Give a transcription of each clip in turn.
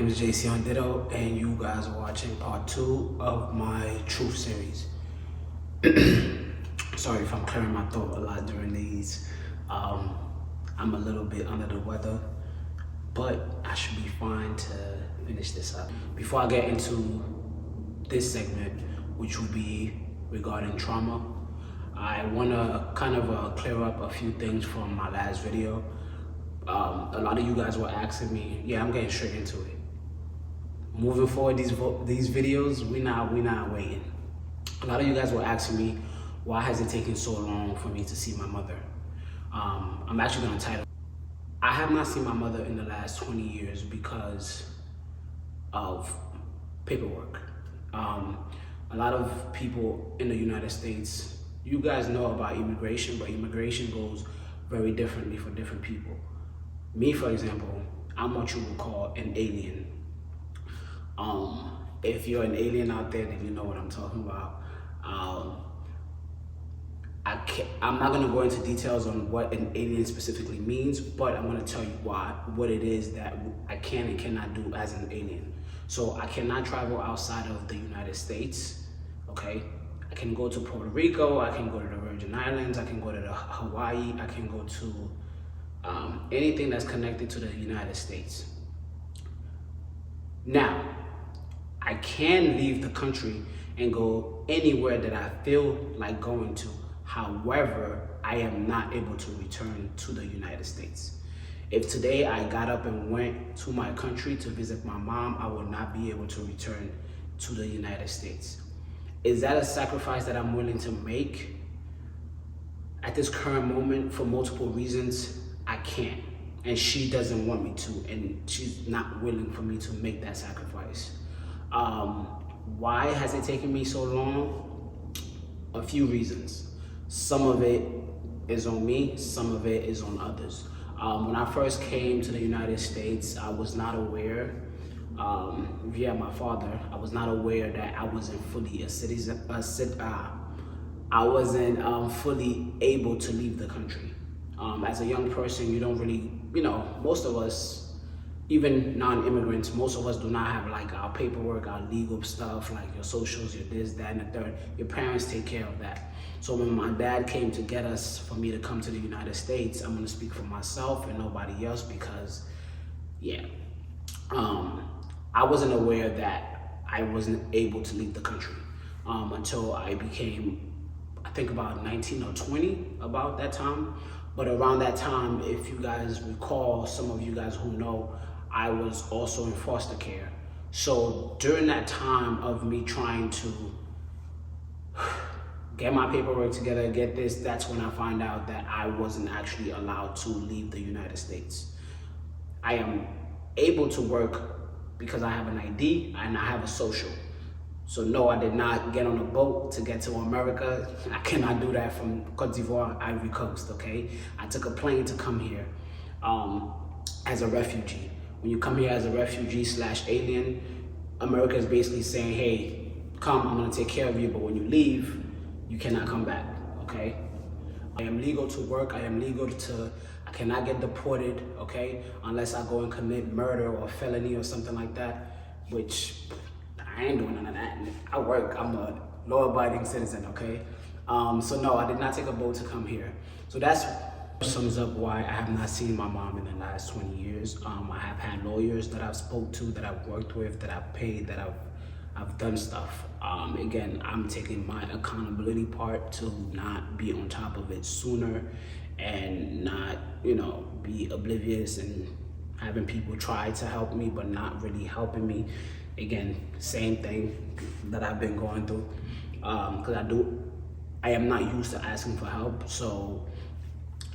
name is Eon Chen, and you guys are watching part 2 of my truth series. Sorry if I'm clearing my throat a lot during these. I'm a little bit under the weather, but I should be fine to finish this up. Before I get into this segment, which will be regarding trauma, I want to kind of clear up a few things from my last video. A lot of you guys were asking me, yeah, I'm getting straight into it. Moving forward, these videos, we not waiting. A lot of you guys were asking me, why has it taken so long for me to see my mother? I'm actually gonna title. I have not seen my mother in the last 20 years because of paperwork. A lot of people in the United States, you guys know about immigration, but immigration goes very differently for different people. Me, for example, I'm what you would call an alien. If you're an alien out there, then you know what I'm talking about. I'm not going to go into details on what an alien specifically means, but I'm going to tell you what it is that I can and cannot do as an alien. So I cannot travel outside of the United States, okay? I can go to Puerto Rico, I can go to the Virgin Islands, I can go to Hawaii, I can go to anything that's connected to the United States. Now, I can leave the country and go anywhere that I feel like going to. However, I am not able to return to the United States. If today I got up and went to my country to visit my mom, I will not be able to return to the United States. Is that a sacrifice that I'm willing to make? At this current moment, for multiple reasons, I can't. And she doesn't want me to, and she's not willing for me to make that sacrifice. Why has it taken me so long? A few reasons. Some of it is on me, some of it is on others. When I first came to the United States, I was not aware, via my father, I was not aware that I wasn't fully a citizen, I wasn't fully able to leave the country. As a young person, you don't really, most of us, even non-immigrants, most of us do not have like our paperwork, our legal stuff, like your socials, your this, that, and the third. Your parents take care of that. So when my dad came to get us for me to come to the United States, I'm gonna speak for myself and nobody else because, yeah, I wasn't aware that I wasn't able to leave the country until I became, I think about 19 or 20, about that time. But around that time, if you guys recall, some of you guys who know, I was also in foster care. So during that time of me trying to get my paperwork together, get this, that's when I find out that I wasn't actually allowed to leave the United States. I am able to work because I have an ID and I have a social. So no, I did not get on a boat to get to America. I cannot do that from Cote d'Ivoire, Ivory Coast, okay? I took a plane to come here as a refugee. When you come here as a refugee / alien, America is basically saying, hey, come, I'm gonna take care of you, but when you leave, you cannot come back, okay? I am legal to work, I cannot get deported, okay? Unless I go and commit murder or felony or something like that, which I ain't doing none of that. I work, I'm a law-abiding citizen, okay? So no, I did not take a boat to come here. So that's sums up why I have not seen my mom in the last 20 years. I have had lawyers that I've spoke to, that I've worked with, that I've paid, that I've done stuff. Again, I'm taking my accountability part to not be on top of it sooner and not, be oblivious and having people try to help me but not really helping me. Again, same thing that I've been going through, because I am not used to asking for help, so,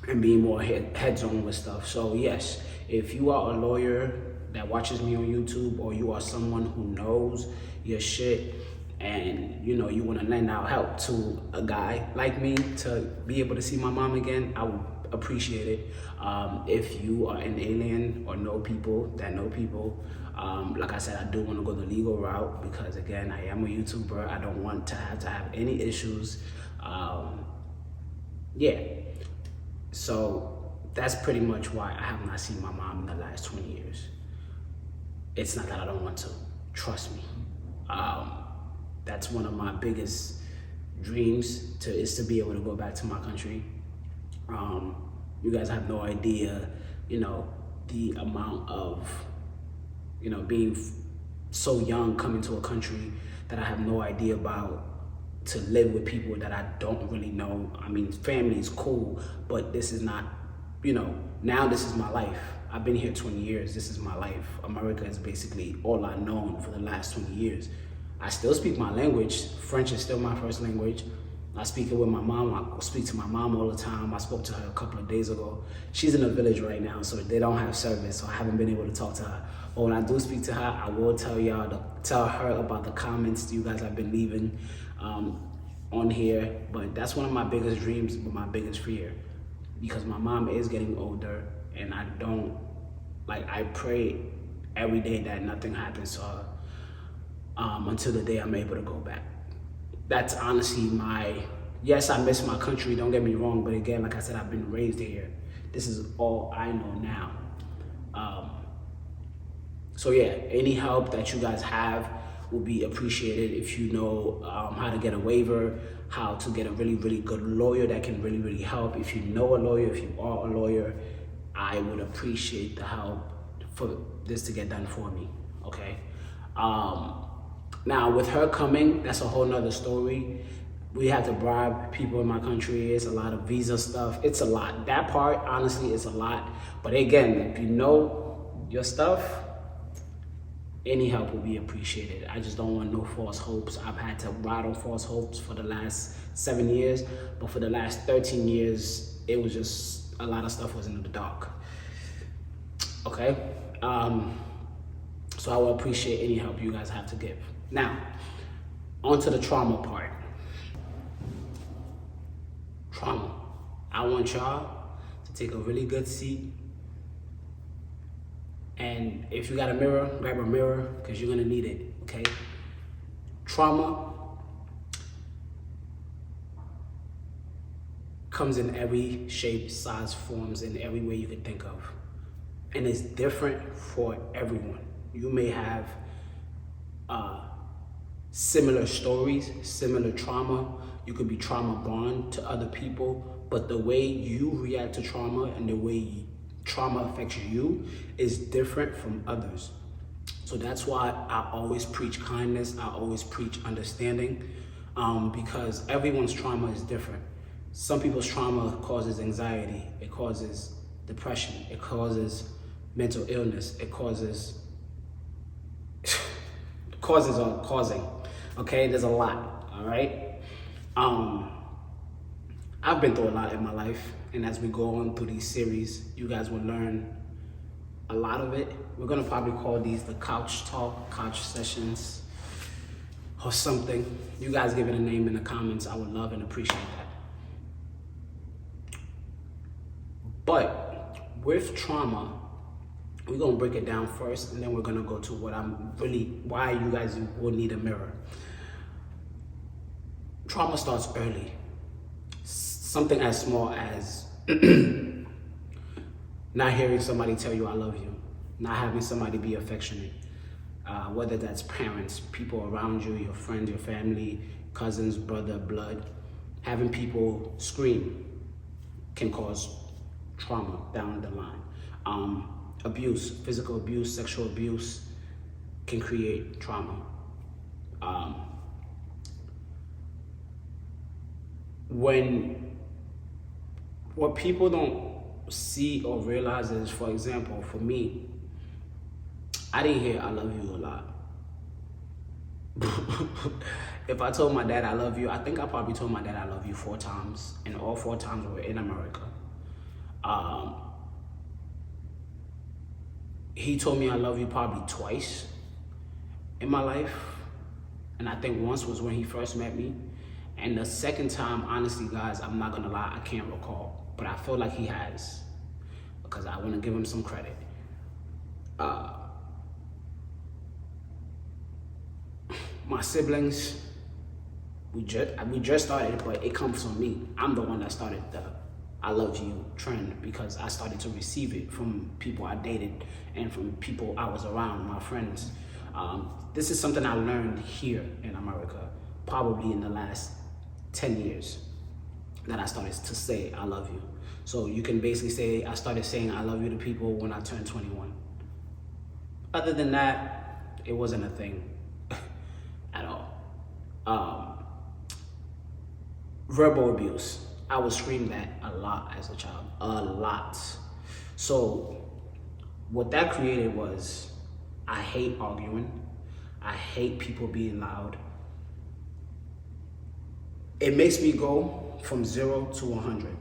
and being more heads-on with stuff. So yes, if you are a lawyer that watches me on YouTube, or you are someone who knows your shit and you want to lend out help to a guy like me to be able to see my mom again, I would appreciate it. If you are an alien or know people that know people, like I said, I do want to go the legal route because, again, I am a YouTuber. I don't want to have any issues. Yeah. So that's pretty much why I have not seen my mom in the last 20 years. It's not that I don't want to. Trust me. That's one of my biggest dreams is to be able to go back to my country. You guys have no idea, the amount of, being so young, coming to a country that I have no idea about, to live with people that I don't really know. I mean, family is cool, but this is not, now this is my life. I've been here 20 years. This is my life. America is basically all I've known for the last 20 years. I still speak my language. French is still my first language. I speak it with my mom. I speak to my mom all the time. I spoke to her a couple of days ago. She's in a village right now, so they don't have service, so I haven't been able to talk to her. But when I do speak to her, I will tell her about the comments you guys have been leaving on here. But that's one of my biggest dreams, but my biggest fear, because my mom is getting older, and I pray every day that nothing happens to her until the day I'm able to go back. That's honestly yes, I miss my country, don't get me wrong, but again, like I said, I've been raised here. This is all I know now. So yeah, any help that you guys have will be appreciated. If you know how to get a waiver, how to get a really, really good lawyer that can really, really help. If you know a lawyer, if you are a lawyer, I would appreciate the help for this to get done for me, okay? Now, with her coming, that's a whole nother story. We have to bribe people in my country. It's a lot of visa stuff. It's a lot. That part, honestly, is a lot. But again, if you know your stuff, any help will be appreciated. I just don't want no false hopes. I've had to ride on false hopes for the last 7 years, but for the last 13 years, it was just a lot of stuff was in the dark. Okay? So I will appreciate any help you guys have to give. Now, on to the trauma part. Trauma. I want y'all to take a really good seat. And if you got a mirror, grab a mirror, because you're gonna need it, okay? Trauma comes in every shape, size, forms, in every way you can think of. And it's different for everyone. You may have similar stories, similar trauma. You could be trauma bond to other people, but the way you react to trauma and the way trauma affects you is different from others. So that's why I always preach kindness. I always preach understanding, because everyone's trauma is different. Some people's trauma causes anxiety. It causes depression. It causes mental illness. It causes causing. Okay, there's a lot. All right. I've been through a lot in my life, and as we go on through these series, you guys will learn a lot of it. We're gonna probably call these the couch talk, couch sessions, or something. You guys give it a name in the comments. I would love and appreciate that. But with trauma, we're gonna break it down first, and then we're gonna go to why you guys will need a mirror. Trauma starts early. Something as small as not hearing somebody tell you I love you, not having somebody be affectionate, whether that's parents, people around you, your friends, your family, cousins, brother, blood. Having people scream can cause trauma down the line. Abuse, physical abuse, sexual abuse can create trauma. What people don't see or realize is, for example, for me, I didn't hear I love you a lot. If I told my dad I love you, I think I probably told my dad I love you 4 times, and all 4 times were in America. He told me I love you probably twice in my life, and I think once was when he first met me, and the second time, honestly guys, I'm not gonna lie, I can't recall, but I feel like he has, because I want to give him some credit. My siblings, we just started, but it comes from me. I'm the one that started I love you trend because I started to receive it from people I dated and from people I was around, my friends. This is something I learned here in America, probably in the last 10 years, that I started to say I love you. So you can basically say I started saying I love you to people when I turned 21. Other than that, it wasn't a thing at all. Verbal abuse. I was screamed at a lot as a child, a lot. So what that created was, I hate arguing. I hate people being loud. It makes me go from 0 to 100.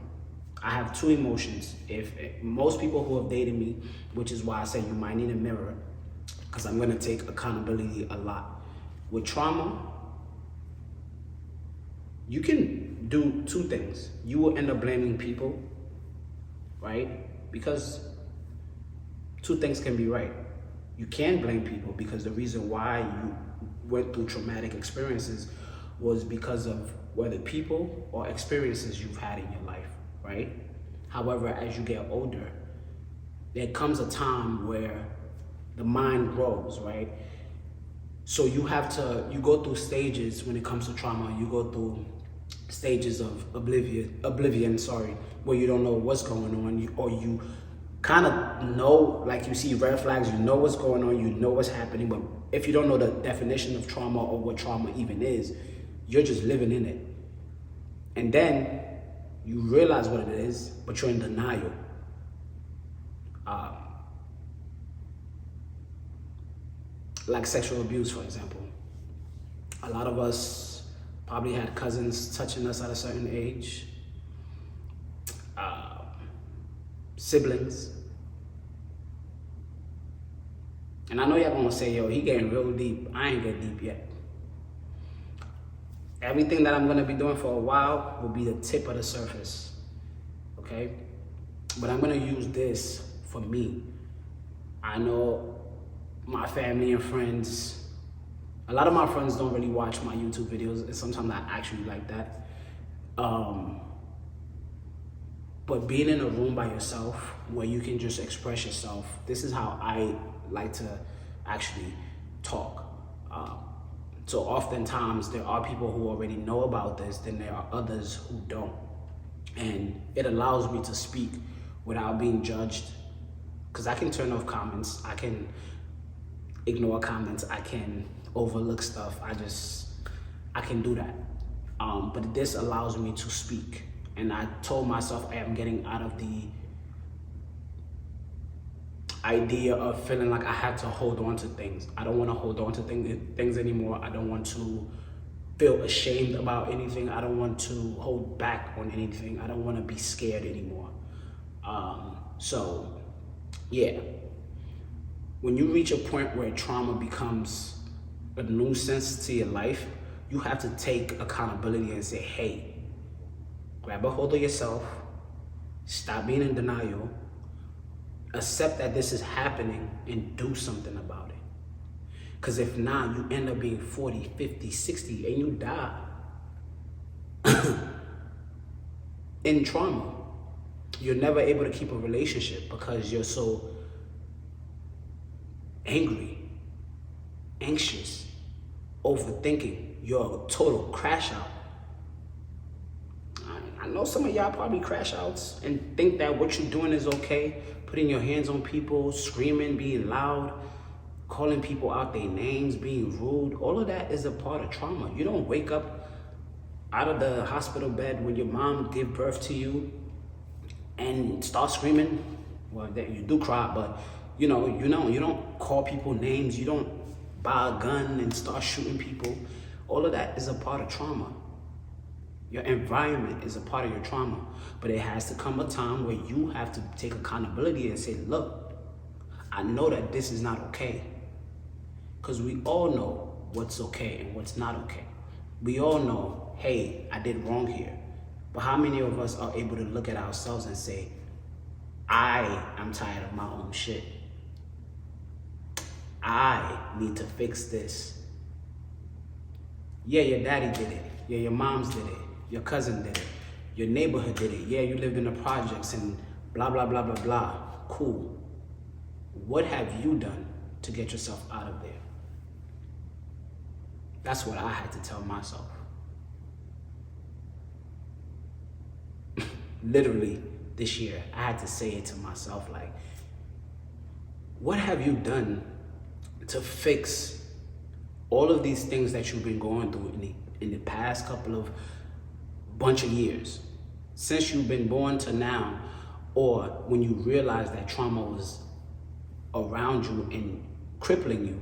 I have two emotions. If most people who have dated me, which is why I say you might need a mirror, because I'm gonna take accountability a lot. With trauma, you can do two things. You will end up blaming people, right? Because two things can be right. You can blame people because the reason why you went through traumatic experiences was because of whether people or experiences you've had in your life, right? However, as you get older, there comes a time where the mind grows, right? So you go through stages when it comes to trauma. You go through stages of oblivion, where you don't know what's going on, or you kind of know, like you see red flags, you know what's going on, you know what's happening, but if you don't know the definition of trauma or what trauma even is, you're just living in it. And then you realize what it is, but you're in denial. Like sexual abuse, for example. A lot of us probably had cousins touching us at a certain age, siblings. And I know y'all gonna say, yo, he getting real deep. I ain't get deep yet. Everything that I'm gonna be doing for a while will be the tip of the surface, okay? But I'm gonna use this for me. I know my family and friends, a lot of my friends don't really watch my YouTube videos, and sometimes I actually like that. But being in a room by yourself where you can just express yourself, this is how I like to actually talk. So oftentimes there are people who already know about this, then there are others who don't. And it allows me to speak without being judged, because I can turn off comments, I can ignore comments, I can overlook stuff, I can do that. But this allows me to speak. And I told myself I am getting out of the idea of feeling like I have to hold on to things. I don't want to hold on to things anymore. I don't want to feel ashamed about anything. I don't want to hold back on anything. I don't want to be scared anymore. So, yeah. When you reach a point where trauma becomes a nuisance to your life, you have to take accountability and say, hey, grab a hold of yourself, stop being in denial, accept that this is happening, and do something about it. Because if not, you end up being 40, 50, 60, and you die in trauma. You're never able to keep a relationship because you're so angry, anxious, overthinking. You're a total crash out. I know some of y'all probably crash outs and think that what you're doing is okay. Putting your hands on people, screaming, being loud, calling people out their names, being rude. All of that is a part of trauma. You don't wake up out of the hospital bed when your mom gave birth to you and start screaming. Well, you do cry, but you don't call people names. You don't buy a gun and start shooting people. All of that is a part of trauma. Your environment is a part of your trauma, but it has to come a time where you have to take accountability and say, look, I know that this is not okay. Because we all know what's okay and what's not okay. We all know, hey, I did wrong here. But how many of us are able to look at ourselves and say, I am tired of my own shit. I need to fix this. Yeah, your daddy did it. Yeah, your moms did it. Your cousin did it. Your neighborhood did it. Yeah, you lived in the projects and blah, blah, blah, blah, blah. Cool. What have you done to get yourself out of there? That's what I had to tell myself. Literally this year, I had to say it to myself, like, what have you done to fix all of these things that you've been going through in the past couple of bunch of years, since you've been born to now, or when you realize that trauma was around you and crippling you?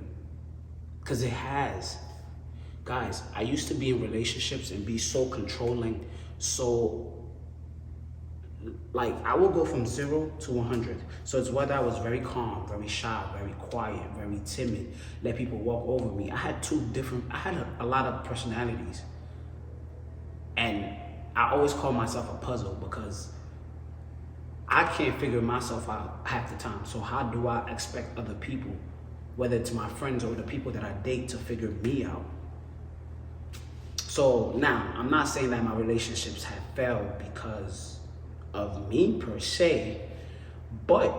Because it has. Guys, I used to be in relationships and be so controlling, so like I will go from 0 to 100. So it's whether I was very calm, very shy, very quiet, very timid, let people walk over me. I had a lot of personalities. And I always call myself a puzzle because I can't figure myself out half the time. So how do I expect other people, whether it's my friends or the people that I date, to figure me out? So now, I'm not saying that my relationships have failed because of me per se, but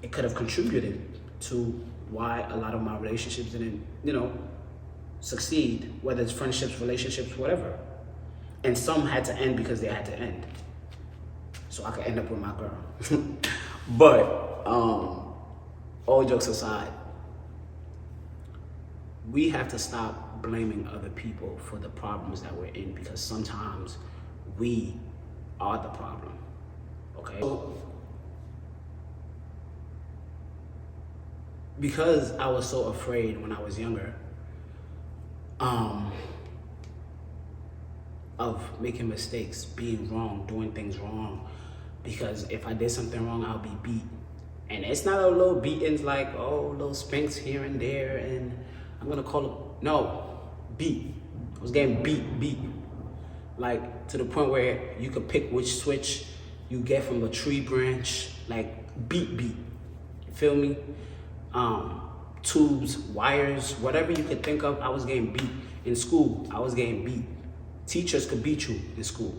it could have contributed to why a lot of my relationships didn't, succeed, whether it's friendships, relationships, whatever. And some had to end because they had to end, so I could end up with my girl. But all jokes aside, we have to stop blaming other people for the problems that we're in, because sometimes we are the problem. Okay? So, because I was so afraid when I was younger of making mistakes, being wrong, doing things wrong, because if I did something wrong, I'll be beat. And it's not a little beatings like, oh, little spanks here and there, and I'm gonna call it, no, beat. I was getting beat. Like, to the point where you could pick which switch you get from a tree branch, like beat. You feel me? Tubes, wires, whatever you could think of, I was getting beat. In school, I was getting beat. Teachers could beat you in school.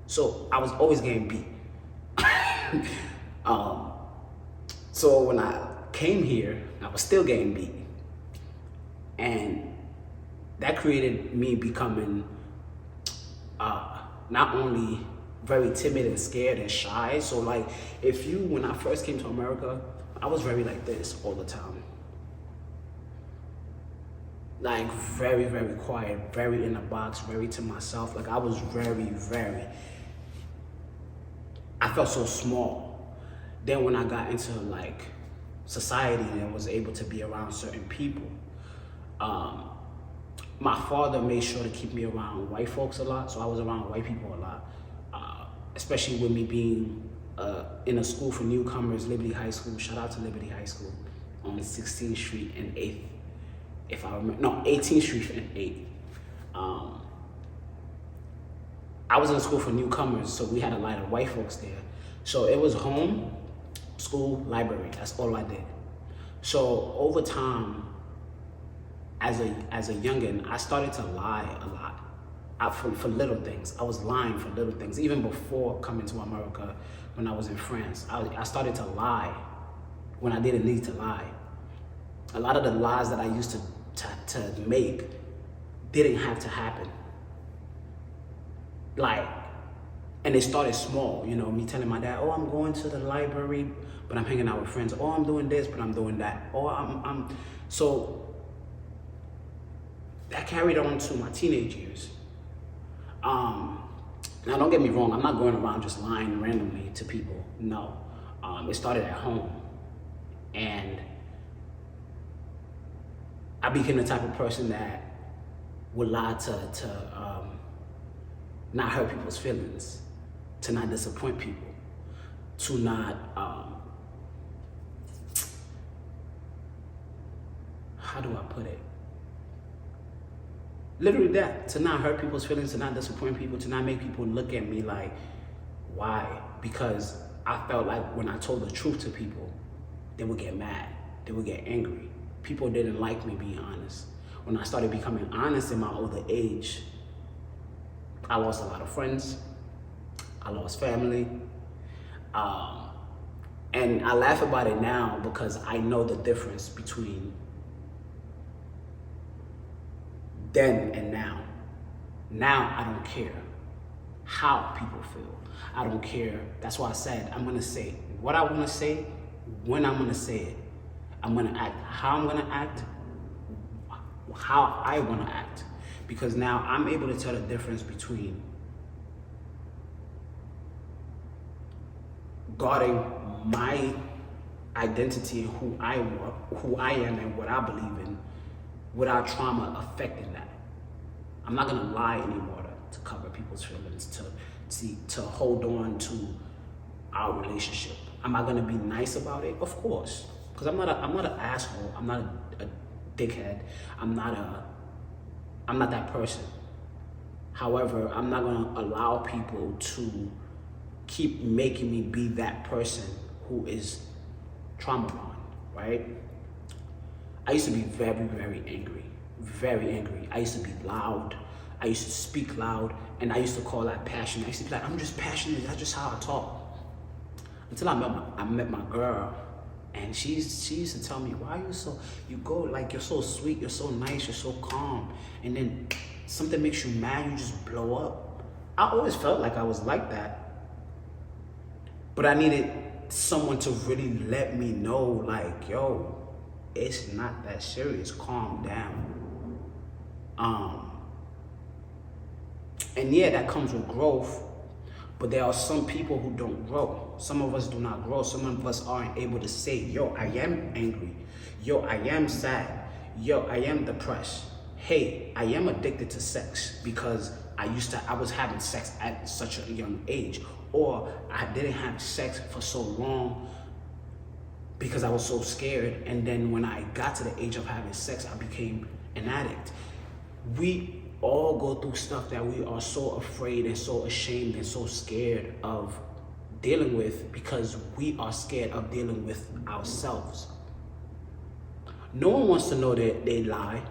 So I was always getting beat. So when I came here, I was still getting beat. And that created me becoming not only very timid and scared and shy. So like, when I first came to America, I was very like this all the time. Like very, very quiet, very in a box, very to myself. Like I was I felt so small. Then when I got into like society and was able to be around certain people, my father made sure to keep me around white folks a lot, so I was around white people a lot, especially with me being in a school for newcomers, Liberty High School. Shout out to Liberty High School on 16th Street and 8th, if I remember. No, 18th Street and 8th. I was in a school for newcomers, so we had a lot of white folks there. So it was home, school, library. That's all I did. So over time, as a youngin', I started to lie a lot for little things. I was lying for little things. Even before coming to America, when I was in France, I started to lie when I didn't need to lie. A lot of the lies that I used to make didn't have to happen. Like, and it started small, me telling my dad, oh, I'm going to the library, but I'm hanging out with friends. Oh, I'm doing this, but I'm doing that. Oh, so that carried on to my teenage years. Now, don't get me wrong, I'm not going around just lying randomly to people. No, it started at home. And I became the type of person that would lie to not hurt people's feelings, to not disappoint people, to not, how do I put it? Literally that, to not hurt people's feelings, to not disappoint people, to not make people look at me like, why? Because I felt like when I told the truth to people, they would get mad, they would get angry. People didn't like me being honest. When I started becoming honest in my older age, I lost a lot of friends. I lost family. Um, and I laugh about it now because I know the difference between then and now. Now I don't care how people feel. I don't care. That's why I said I'm gonna say what I wanna say, when I'm gonna say it. I'm gonna act how I'm gonna act, how I wanna act. Because now I'm able to tell the difference between guarding my identity and who I am and what I believe in without trauma affecting that. I'm not gonna lie anymore to cover people's feelings, to hold on to our relationship. Am I gonna be nice about it? Of course, because I'm not an asshole. I'm not a dickhead. I'm not that person. However, I'm not gonna allow people to keep making me be that person who is trauma bond, right? I used to be very, very angry, very angry. I used to be loud. I used to speak loud, and I used to call that passion. I used to be like, I'm just passionate. That's just how I talk. Until I met my girl, and she used to tell me, why you go like you're so sweet, you're so nice, you're so calm, and then something makes you mad, you just blow up. I always felt like I was like that, but I needed someone to really let me know, like, yo, it's not that serious, calm down. And yeah, that comes with growth, but there are some people who don't grow. Some of us do not grow. Some of us aren't able to say, yo, I am angry. Yo, I am sad. Yo, I am depressed. Hey, I am addicted to sex because I was having sex at such a young age, or I didn't have sex for so long because I was so scared. And then when I got to the age of having sex, I became an addict. We all go through stuff that we are so afraid and so ashamed and so scared of dealing with because we are scared of dealing with ourselves. No one wants to know that they lie.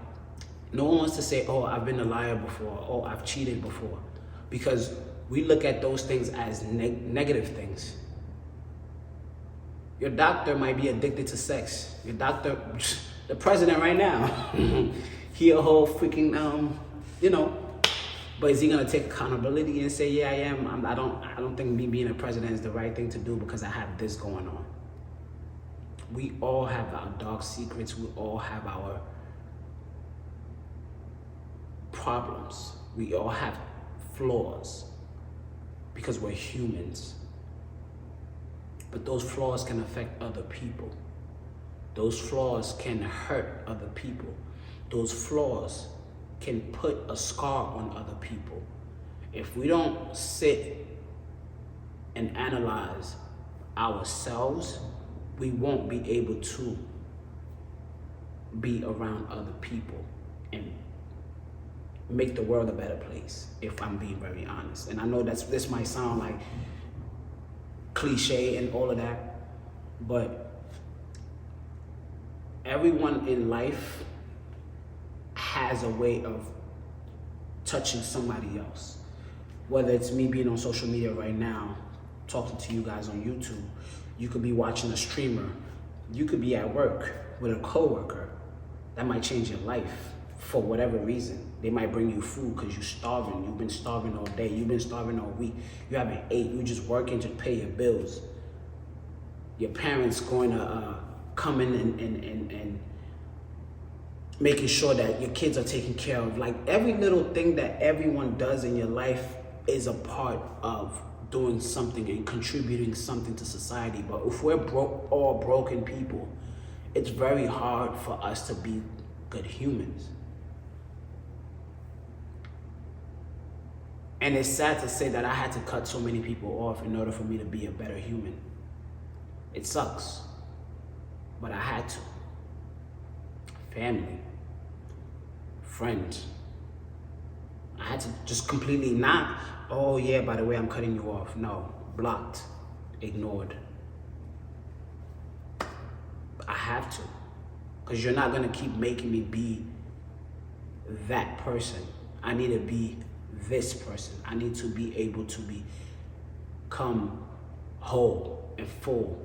No one wants to say, oh, I've been a liar before, oh, I've cheated before, because we look at those things as negative things. Your doctor might be addicted to sex. Your doctor, the president right now, he a whole freaking, but is he gonna take accountability and say, yeah, I am? I don't think me being a president is the right thing to do because I have this going on. We all have our dark secrets. We all have our problems. We all have flaws because we're humans. But those flaws can affect other people. Those flaws can hurt other people. Those flaws can put a scar on other people. If we don't sit and analyze ourselves, we won't be able to be around other people and make the world a better place, if I'm being very honest. And I know this might sound like cliche and all of that, but everyone in life has a way of touching somebody else. Whether it's me being on social media right now, talking to you guys on YouTube, you could be watching a streamer, you could be at work with a coworker. That might change your life for whatever reason. They might bring you food because you're starving. You've been starving all day. You've been starving all week. You haven't ate. You're just working to pay your bills. Your parents going to come in and making sure that your kids are taken care of. Like every little thing that everyone does in your life is a part of doing something and contributing something to society. But if we're all broken people, it's very hard for us to be good humans. And it's sad to say that I had to cut so many people off in order for me to be a better human. It sucks, but I had to. Family, friends. I had to just completely not, oh yeah, by the way, I'm cutting you off. No, blocked, ignored. I have to, because you're not gonna keep making me be that person. I need to be this person. I need to be able to be become whole and full.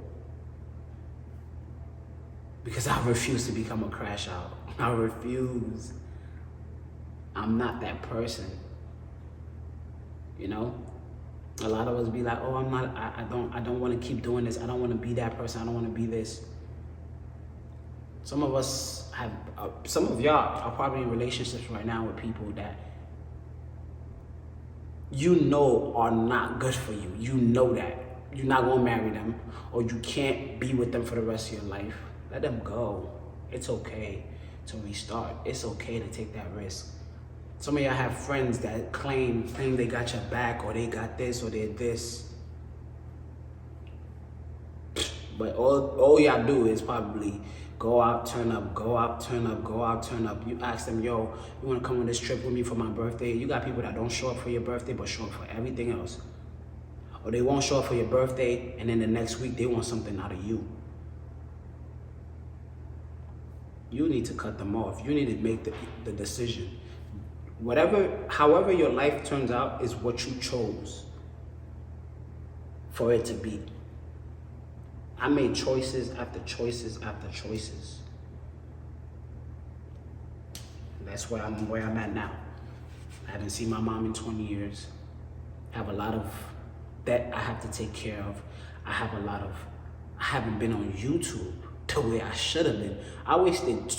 Because I refuse to become a crash out. I refuse. I'm not that person. You know? A lot of us be like, oh, I don't want to keep doing this. I don't want to be that person. I don't want to be this. Some of us have, some of y'all are probably in relationships right now with people that you know are not good for you. You know that. You're not going to marry them, or you can't be with them for the rest of your life. Let them go. It's okay to restart. It's okay to take that risk. Some of y'all have friends that claim they got your back, or they got this, or they're this. But all y'all do is probably go out, turn up, go out, turn up, go out, turn up. You ask them, yo, you want to come on this trip with me for my birthday? You got people that don't show up for your birthday, but show up for everything else. Or they won't show up for your birthday, and then the next week they want something out of you. You need to cut them off. You need to make the decision. However your life turns out is what you chose for it to be. I made choices after choices after choices. That's where I'm at now. I haven't seen my mom in 20 years. I have a lot of debt I have to take care of. I haven't been on YouTube the way I should have been. I wasted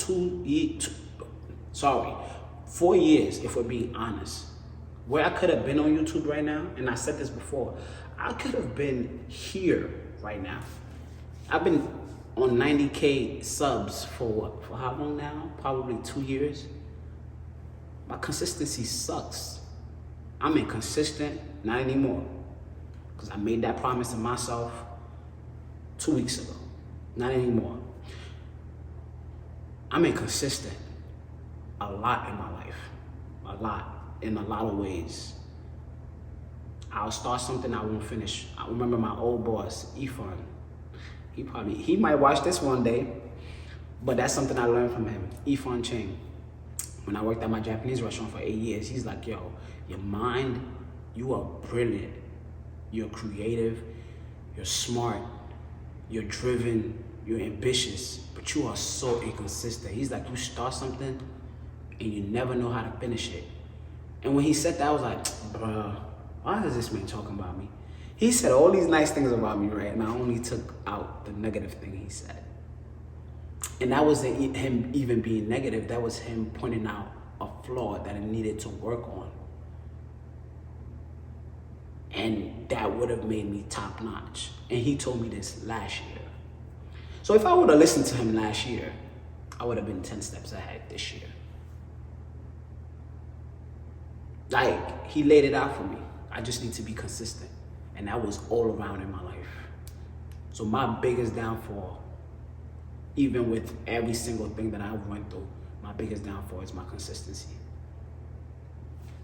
4 years, if we're being honest. Where I could have been on YouTube right now, and I said this before, I could have been here right now. I've been on 90K subs for how long now? Probably 2 years. My consistency sucks. I'm inconsistent, not anymore. Because I made that promise to myself 2 weeks ago. Not anymore. I'm inconsistent a lot in my life. A lot. In a lot of ways. I'll start something I won't finish. I remember my old boss, Eon. He might watch this one day, but that's something I learned from him. Eon Chen. When I worked at my Japanese restaurant for 8 years, he's like, yo, your mind, you are brilliant. You're creative, you're smart, you're driven, you're ambitious, but you are so inconsistent. He's like, you start something and you never know how to finish it. And when he said that, I was like, bruh, why is this man talking about me? He said all these nice things about me, right? And I only took out the negative thing he said. And that wasn't him even being negative. That was him pointing out a flaw that I needed to work on. And that would have made me top notch. And he told me this last year. So if I would have listened to him last year, I would have been 10 steps ahead this year. Like, he laid it out for me. I just need to be consistent. And that was all around in my life. So my biggest downfall, even with every single thing that I went through, my biggest downfall is my consistency.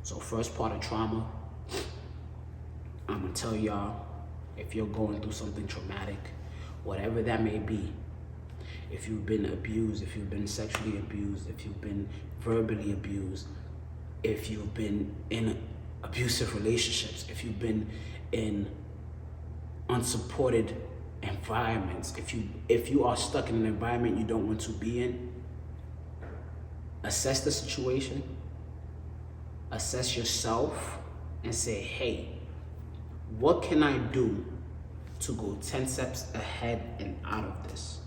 So first part of trauma, I'm gonna tell y'all, if you're going through something traumatic, whatever that may be, if you've been abused, if you've been sexually abused, if you've been verbally abused, if you've been in abusive relationships, if you've been in unsupported environments, if you are stuck in an environment you don't want to be in, assess the situation, assess yourself, and say, hey, what can I do to go 10 steps ahead and out of this?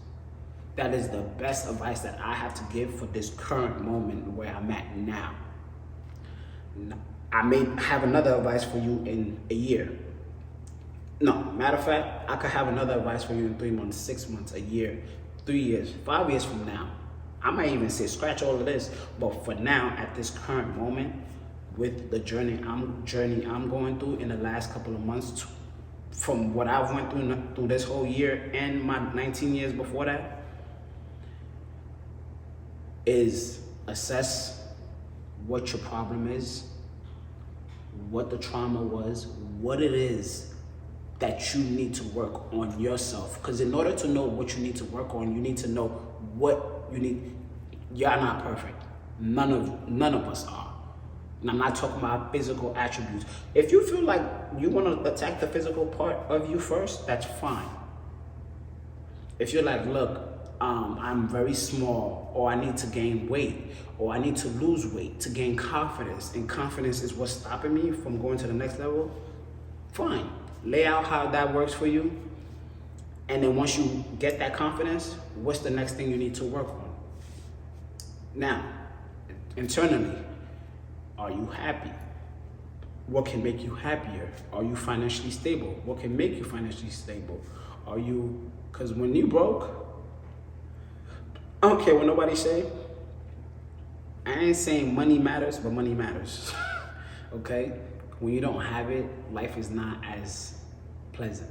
That is the best advice that I have to give for this current moment where I'm at now. I may have another advice for you in a year. No, matter of fact, I could have another advice for you in 3 months, 6 months, a year, 3 years, 5 years from now. I might even say scratch all of this, but for now, at this current moment, with the journey I'm going through in the last couple of months, from what I've went through this whole year and my 19 years before that, is assess what your problem is, what the trauma was, what it is that you need to work on yourself. Because in order to know what you need to work on, you need to know what you need. You're not perfect. None of us are. And I'm not talking about physical attributes. If you feel like you want to attack the physical part of you first, that's fine. If you're like, look, I'm very small, or I need to gain weight, or I need to lose weight to gain confidence, and confidence is what's stopping me from going to the next level, fine. Lay out how that works for you. And then once you get that confidence, what's the next thing you need to work on? Now, internally, are you happy? What can make you happier? Are you financially stable? What can make you financially stable? Are you, because when you broke, I don't care what nobody say. I ain't saying money matters, but money matters. Okay? When you don't have it, life is not as pleasant.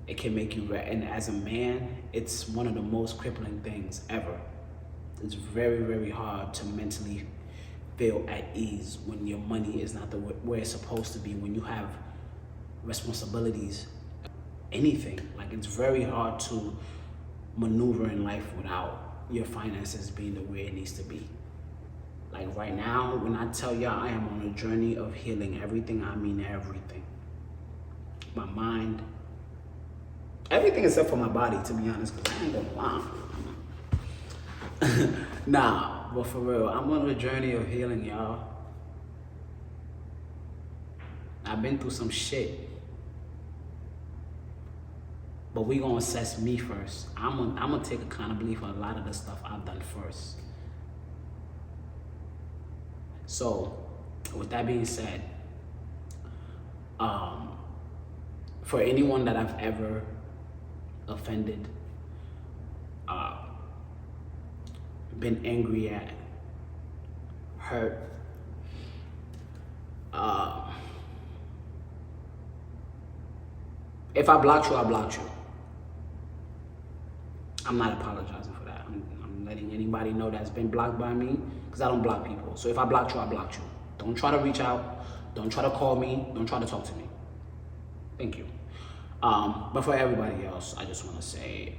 It can make you, and as a man, it's one of the most crippling things ever. It's very, very hard to mentally feel at ease when your money is not where it's supposed to be, when you have responsibilities, anything. Like, it's very hard to maneuver in life without your finances being the way it needs to be. Like right now, when I tell y'all I am on a journey of healing everything, I mean everything. My mind, everything except for my body, to be honest, because I ain't gonna lie. Nah, but for real, I'm on a journey of healing, y'all. I've been through some shit. But we gonna assess me first. I'm gonna take accountability for a lot of the stuff I've done first. So, with that being said, for anyone that I've ever offended, been angry at, hurt, if I blocked you, I blocked you. I'm not apologizing for that. I'm letting anybody know that's been blocked by me, because I don't block people. So if I blocked you, I blocked you. Don't try to reach out. Don't try to call me. Don't try to talk to me. Thank you. But for everybody else, I just want to say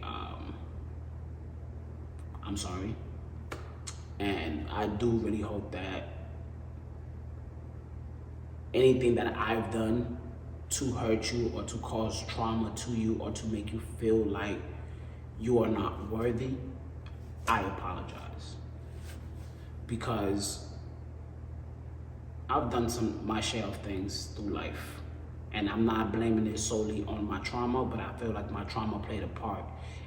I'm sorry. And I do really hope that anything that I've done to hurt you or to cause trauma to you or to make you feel like you are not worthy, I apologize. Because I've done my share of things through life. And I'm not blaming it solely on my trauma, but I feel like my trauma played a part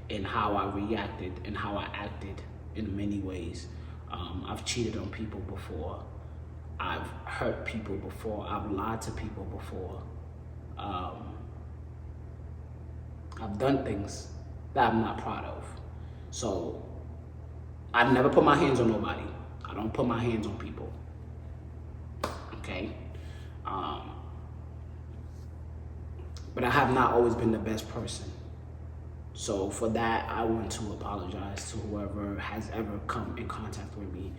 in how I reacted and how I acted in many ways. I've cheated on people before. I've hurt people before. I've lied to people before. I've done things that I'm not proud of. So I've never put my hands on nobody. I don't put my hands on people. Okay? But I have not always been the best person. So for that, I want to apologize to whoever has ever come in contact with me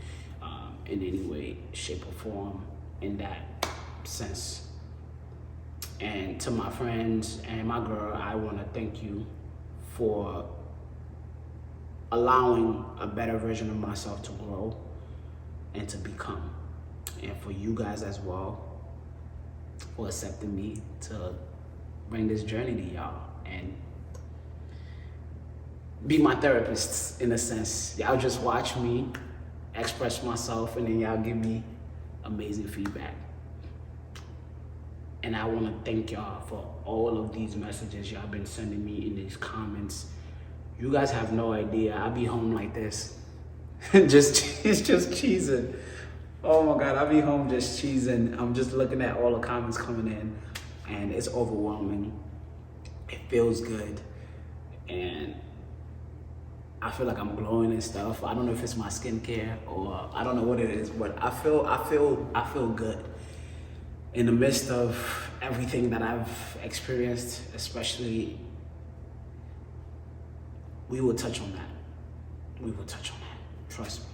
in any way, shape, or form in that sense. And to my friends and my girl, I want to thank you for allowing a better version of myself to grow and to become. And for you guys as well, for accepting me to bring this journey to y'all and be my therapist in a sense. Y'all just watch me express myself and then y'all give me amazing feedback. And I want to thank y'all for all of these messages y'all been sending me in these comments. You guys have no idea. I be home like this. It's just cheesing. Oh my God, I be home just cheesing. I'm just looking at all the comments coming in and it's overwhelming. It feels good. And I feel like I'm glowing and stuff. I don't know if it's my skincare or I don't know what it is, but I feel good in the midst of everything that I've experienced, especially. We will touch on that. We will touch on that. Trust me.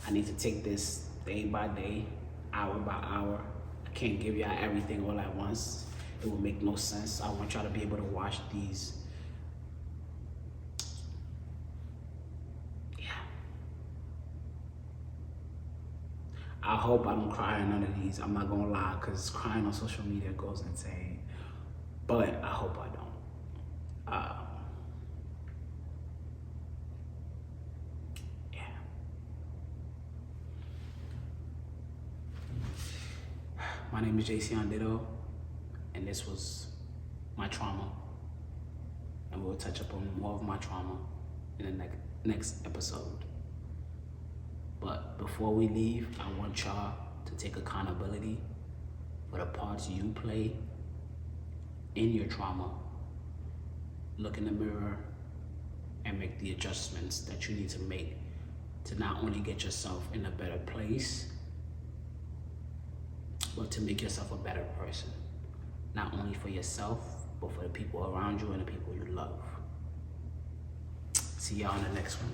I need to take this day by day, hour by hour. I can't give y'all everything all at once. It will make no sense. I want y'all to be able to watch these. I hope I don't cry in none of these. I'm not gonna lie, because crying on social media goes insane. But I hope I don't. Yeah. My name is Eon Chen, and this was my trauma. And we'll touch upon more of my trauma in the next episode. But before we leave, I want y'all to take accountability for the parts you play in your trauma. Look in the mirror and make the adjustments that you need to make to not only get yourself in a better place, but to make yourself a better person. Not only for yourself, but for the people around you and the people you love. See y'all in the next one.